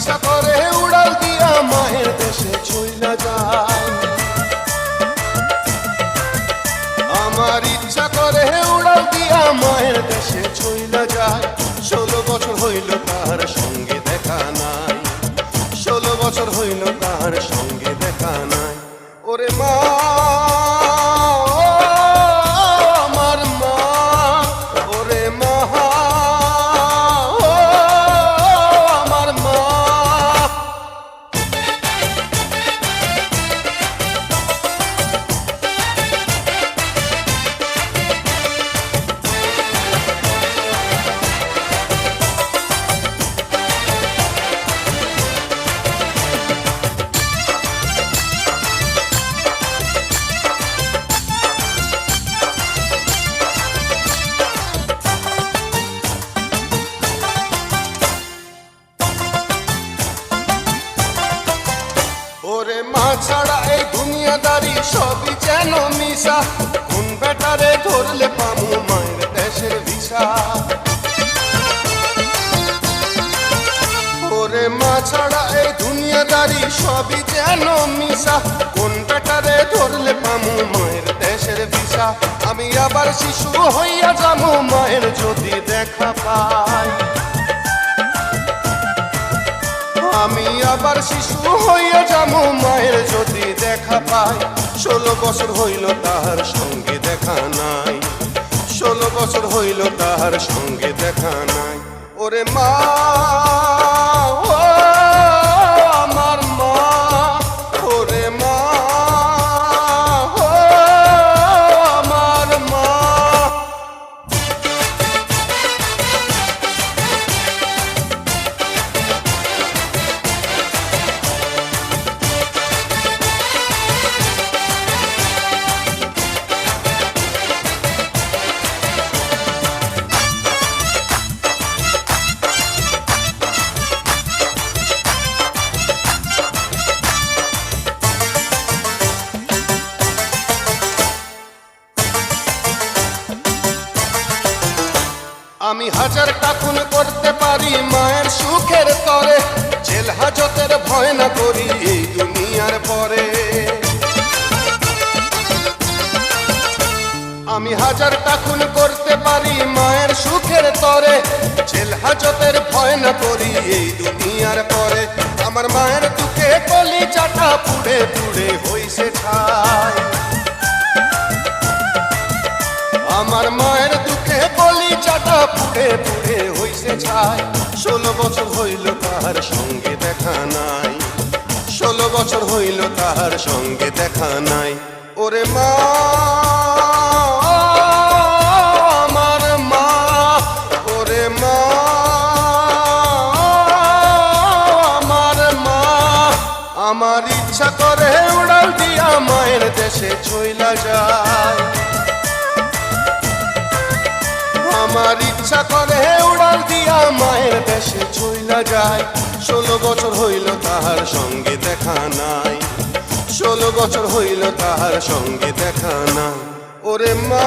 ইচ্ছা করে উড়াল দিয়া মায়ের দেশে চইলা যায়, আমার ইচ্ছা করে উড়াল দিয়া মায়ের দেশে চইলা যায়। 16 বছর হইল তার সঙ্গে দেখা নাই, 16 বছর হইল তার সঙ্গে দেখা নাই। ওরে মা, আমার মা, ওরে মা, আমার মা। ওরে মা ছাড়া এই দুনিয়াদারি সবই যেন মিশা, কোন বেটারে ধরলে পামু মায়ের দেশের ভিসা। ওরে মা ছাড়া এই দুনিয়াদারি সবই যেন মিশা, কোন বেটারে ধরলে পামু মায়ের দেশের ভিসা। আমি আবার শিশু হইয়া যামু মায়ের যদি দেখা পাই, আমি আবার শিশু হইয়া যামু মায়ের যদি দেখা পাই। 16 বছর হইল তাহার সঙ্গে দেখা নাই, 16 বছর হইল তাহার সঙ্গে দেখা নাই। ওরে মা, ও আমার মা, ওরে মা, ও আমার মা। আমি হাজারটা খুন করতে পারি মায়ের সুখের তরে, জেল হাজতের ভয় না করি এই দুনিয়ার পরে। আমি হাজারটা খুন করতে পারি মায়ের সুখের তরে, জেল হাজতের ভয় না করি এই দুনিয়ার পরে। আমার মায়ের দুঃখে কলিজাটা পুড়ে পুড়ে হইছে ঠাই, আমার মায়ের দুঃখে কলিজাটা পুড়ে পুড়ে হইছে ছাই। 16 বছর হইল তাহার সঙ্গে দেখা নাই, 16 বছর হইল তাহার সঙ্গে দেখা নাই। ওরে মা, আমার মা, ওরে মা, আমার মা। আমার ইচ্ছা করে উড়াল দিয়া মায়ের দেশে চইলা যায়, আমার ইচ্ছা করে উড়াল দিয়া মায়ের দেশে চইলা যায়। 16 বছর হইল তাহার সঙ্গে দেখা নাই, 16 বছর হইল তাহার সঙ্গে দেখা নাই। ওরে মা।